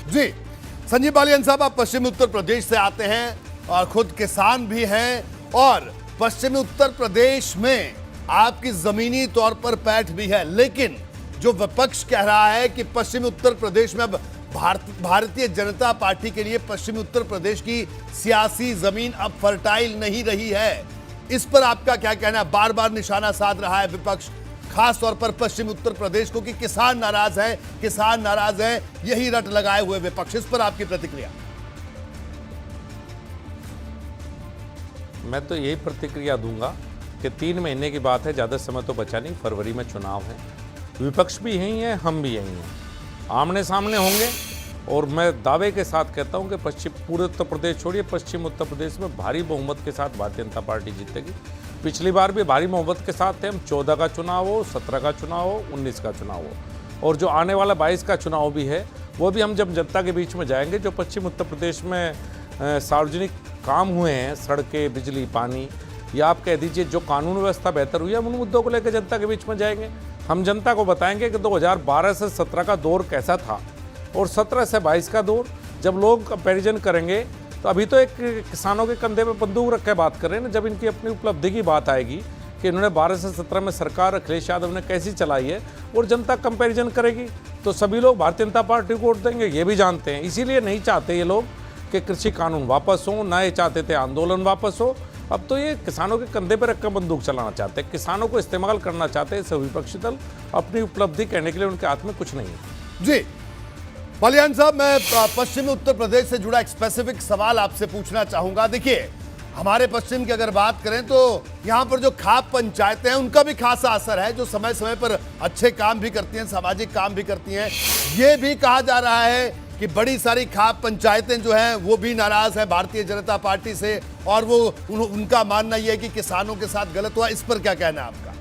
जी, संजीव बालियान साहब, आप पश्चिमी उत्तर प्रदेश से आते हैं और खुद किसान भी हैं और पश्चिमी उत्तर प्रदेश में आपकी जमीनी तौर पर पैठ भी है, लेकिन जो विपक्ष कह रहा है कि पश्चिमी उत्तर प्रदेश में अब भारतीय जनता पार्टी के लिए पश्चिमी उत्तर प्रदेश की सियासी जमीन अब फर्टाइल नहीं रही है, इस पर आपका क्या कहना है? बार बार निशाना साध रहा है विपक्ष, खास तौर पर पश्चिमी उत्तर प्रदेश को, कि किसान नाराज हैं, यही रट लगाए हुए विपक्ष, इस पर आपकी प्रतिक्रिया? मैं तो यही प्रतिक्रिया दूंगा कि 3 महीने की बात है, ज़्यादा समय तो बचा नहीं, फरवरी में चुनाव है, विपक्ष भी यही है, हम भी यही हैं, आमने सामने होंगे। और मैं दावे के साथ कहता हूं कि पूरे उत्तर प्रदेश छोड़िए, पश्चिम उत्तर प्रदेश में भारी बहुमत के साथ भारतीय जनता पार्टी जीतेगी। पिछली बार भी भारी बहुमत के साथ थे हम, 14 का चुनाव हो, 17 का चुनाव हो, 19 का चुनाव हो, और जो आने वाला 22 का चुनाव भी है, वो भी हम जब जनता के बीच में जाएंगे, जो पश्चिम उत्तर प्रदेश में सार्वजनिक काम हुए हैं, सड़कें, बिजली, पानी, या आप कह दीजिए जो कानून व्यवस्था बेहतर हुई है, हम उन मुद्दों को लेकर जनता के बीच में जाएंगे। हम जनता को बताएंगे कि 2012 से 17 का दौर कैसा था और 17 से 22 का दौर। जब लोग कंपैरिजन करेंगे तो अभी तो एक किसानों के कंधे पे बंदूक रख के बात कर रहे हैं ना, जब इनकी अपनी उपलब्धि की बात आएगी कि इन्होंने 12 से 17 में सरकार अखिलेश यादव ने कैसी चलाई है और जनता कंपैरिजन करेगी, तो सभी लोग भारतीय जनता पार्टी को वोट देंगे, ये भी जानते हैं। इसीलिए नहीं चाहते ये लोग कि कृषि कानून वापस हो, ना ये चाहते थे आंदोलन वापस हो, अब तो ये किसानों के कंधे पर रखकर बंदूक चलाना चाहते हैं, किसानों को इस्तेमाल करना चाहते हैं। सभी विपक्षी दल अपनी उपलब्धि कहने के लिए उनके हाथ में कुछ नहीं है। जी बालियान साहब, मैं पश्चिमी उत्तर प्रदेश से जुड़ा एक स्पेसिफिक सवाल आपसे पूछना चाहूंगा। देखिए, हमारे पश्चिम की अगर बात करें तो यहाँ पर जो खाप पंचायतें हैं उनका भी खासा असर है, जो समय समय पर अच्छे काम भी करती हैं, सामाजिक काम भी करती हैं। ये भी कहा जा रहा है कि बड़ी सारी खाप पंचायतें जो हैं वो भी नाराज हैं भारतीय जनता पार्टी से, और वो उनका मानना यह है कि किसानों के साथ गलत हुआ। इस पर क्या कहना है आपका?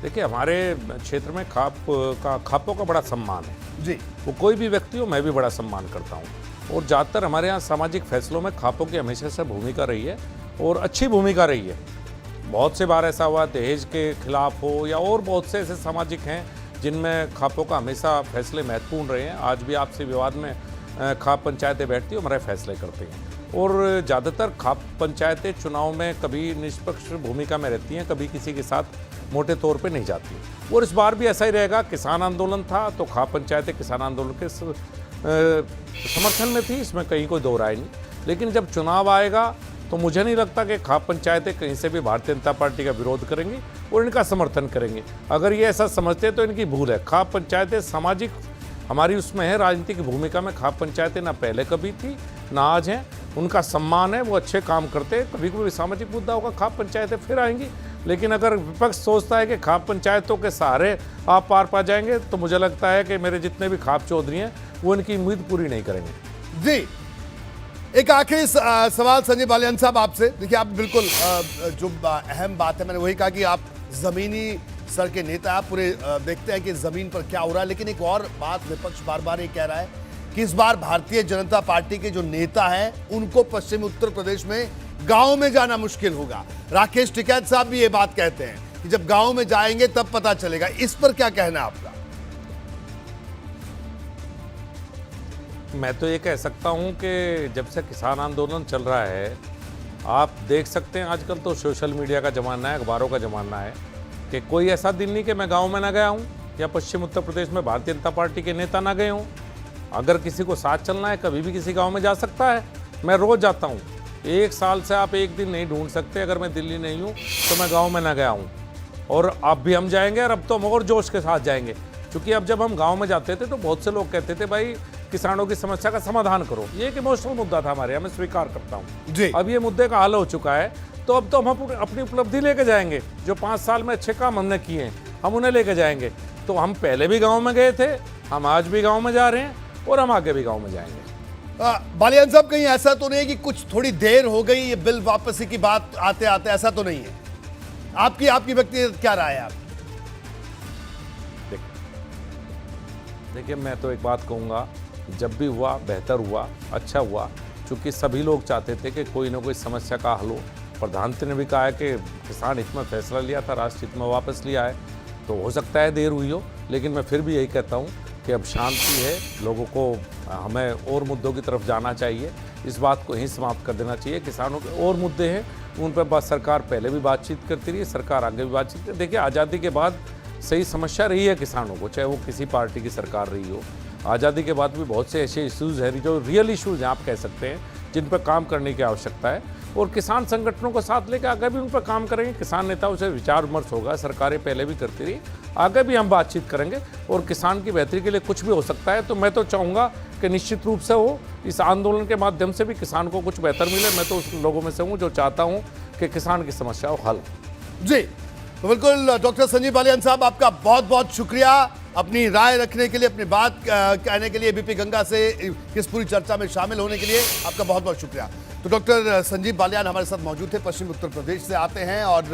देखिए, हमारे क्षेत्र में खापों का बड़ा सम्मान है जी। वो कोई भी व्यक्ति हो, मैं भी बड़ा सम्मान करता हूँ, और ज़्यादातर हमारे यहाँ सामाजिक फैसलों में खापों की हमेशा से भूमिका रही है और अच्छी भूमिका रही है। बहुत से बार ऐसा हुआ दहेज के खिलाफ हो, या और बहुत से ऐसे सामाजिक हैं जिनमें खापों का हमेशा फैसले महत्वपूर्ण रहे हैं। आज भी आपसे विवाद में खाप पंचायतें बैठती हैं, हमारे फैसले करते हैं, और ज़्यादातर खाप पंचायतें चुनाव में कभी निष्पक्ष भूमिका में रहती हैं, कभी किसी के साथ मोटे तौर पे नहीं जाती। और इस बार भी ऐसा ही रहेगा। किसान आंदोलन था तो खाप पंचायतें किसान आंदोलन के समर्थन में थी, इसमें कहीं कोई दो राय नहीं। लेकिन जब चुनाव आएगा तो मुझे नहीं लगता कि खाप पंचायतें कहीं से भी भारतीय जनता पार्टी का विरोध करेंगी और इनका समर्थन करेंगी। अगर ये ऐसा समझते हैं तो इनकी भूल है। खाप पंचायतें सामाजिक हमारी उसमें है, राजनीतिक भूमिका में खाप पंचायतें ना पहले कभी थी ना आज हैं, उनका सम्मान है, वो अच्छे काम करते हैं। कभी कोई सामाजिक मुद्दा होगा खाप पंचायतें फिर आएंगी। लेकिन अगर विपक्ष सोचता है कि खाप पंचायतों के सहारे आप पार पा जाएंगे, तो मुझे लगता है कि मेरे जितने भी खाप चौधरी हैं वो इनकी उम्मीद पूरी नहीं करेंगे। जी, एक आखिरी सवाल संजीव बालियान साहब आपसे। देखिए, आप बिल्कुल जो अहम बात है, मैंने वही कहा कि आप जमीनी स्तर के नेता, आप पूरे देखते हैं कि जमीन पर क्या हो रहा है। लेकिन एक और बात विपक्ष बार बार ये कह रहा है कि इस बार भारतीय जनता पार्टी के जो नेता हैं उनको पश्चिमी उत्तर प्रदेश में गांव में जाना मुश्किल होगा। राकेश टिकैत साहब भी ये बात कहते हैं कि जब गांव में जाएंगे तब पता चलेगा। इस पर क्या कहना है आपका? मैं तो ये कह सकता हूं कि जब से किसान आंदोलन चल रहा है, आप देख सकते हैं आजकल तो सोशल मीडिया का ज़माना है, अखबारों का ज़माना है, कि कोई ऐसा दिन नहीं कि मैं गांव में ना गया हूं या पश्चिम उत्तर प्रदेश में भारतीय जनता पार्टी के नेता ना गए हों। अगर किसी को साथ चलना है कभी भी किसी गांव में जा सकता है। मैं रोज़ जाता हूं। एक साल से आप एक दिन नहीं ढूंढ सकते अगर मैं दिल्ली नहीं हूं तो मैं गाँव में ना गया हूँ। और अब भी हम जाएंगे, और अब तो हम और जोश के साथ जाएंगे, क्योंकि अब जब हम गाँव में जाते थे तो बहुत से लोग कहते थे भाई किसानों की समस्या का समाधान करो। ये एक इमोशनल मुद्दा था हमारे यहाँ, मैं स्वीकार करता हूँ। अब ये मुद्दे का हल हो चुका है, तो अब तो हम अपनी उपलब्धि लेके जाएंगे। जो 5 साल में अच्छे काम हमने किए हैं हम उन्हें लेके जाएंगे। तो हम पहले भी गाँव में गए थे, हम आज भी गाँव में जा रहे हैं और हम आगे भी गाँव में जाएंगे। बालियान साहब, कहीं ऐसा तो नहीं है कि कुछ थोड़ी देर हो गई ये बिल वापसी की बात आते आते? ऐसा तो नहीं है? आपकी व्यक्तिगत क्या राय है आप? देखिए, मैं तो एक बात कहूँगा, जब भी हुआ बेहतर हुआ, अच्छा हुआ, क्योंकि सभी लोग चाहते थे कि कोई ना कोई समस्या का हल हो। प्रधानमंत्री ने भी कहा है कि किसान हित में फैसला लिया था, राष्ट्र हित में वापस लिया है, तो हो सकता है देर हुई हो, लेकिन मैं फिर भी यही कहता हूँ कि अब शांति है, लोगों को हमें और मुद्दों की तरफ जाना चाहिए, इस बात को यहीं समाप्त कर देना चाहिए। किसानों के और मुद्दे हैं, उन पर बात सरकार पहले भी बातचीत करती रही है, सरकार आगे भी बातचीत करती। देखिए, आज़ादी के बाद सही समस्या रही है किसानों को, चाहे वो किसी पार्टी की सरकार रही हो। आज़ादी के बाद भी बहुत से ऐसे इश्यूज़ हैं जो रियल इश्यूज़ हैं, आप कह सकते हैं, जिन पर काम करने की आवश्यकता है, और किसान संगठनों को साथ लेकर आगे भी उन पर काम करेंगे। किसान नेताओं से विचार विमर्श होगा, सरकारें पहले भी करती रही, आगे भी हम बातचीत करेंगे, और किसान की बेहतरी के लिए कुछ भी हो सकता है। तो मैं तो चाहूँगा कि निश्चित रूप से हो, इस आंदोलन के माध्यम से भी किसान को कुछ बेहतर मिले। मैं तो उस लोगों में से हूँ जो चाहता हूँ कि किसान की समस्या हो हल। जी, तो बिल्कुल डॉक्टर संजीव बालियान साहब, आपका बहुत बहुत शुक्रिया अपनी राय रखने के लिए, अपनी बात कहने के लिए, एबीपी गंगा से इस पूरी चर्चा में शामिल होने के लिए आपका बहुत बहुत शुक्रिया। तो डॉक्टर संजीव बालियान हमारे साथ मौजूद थे, पश्चिमी उत्तर प्रदेश से आते हैं और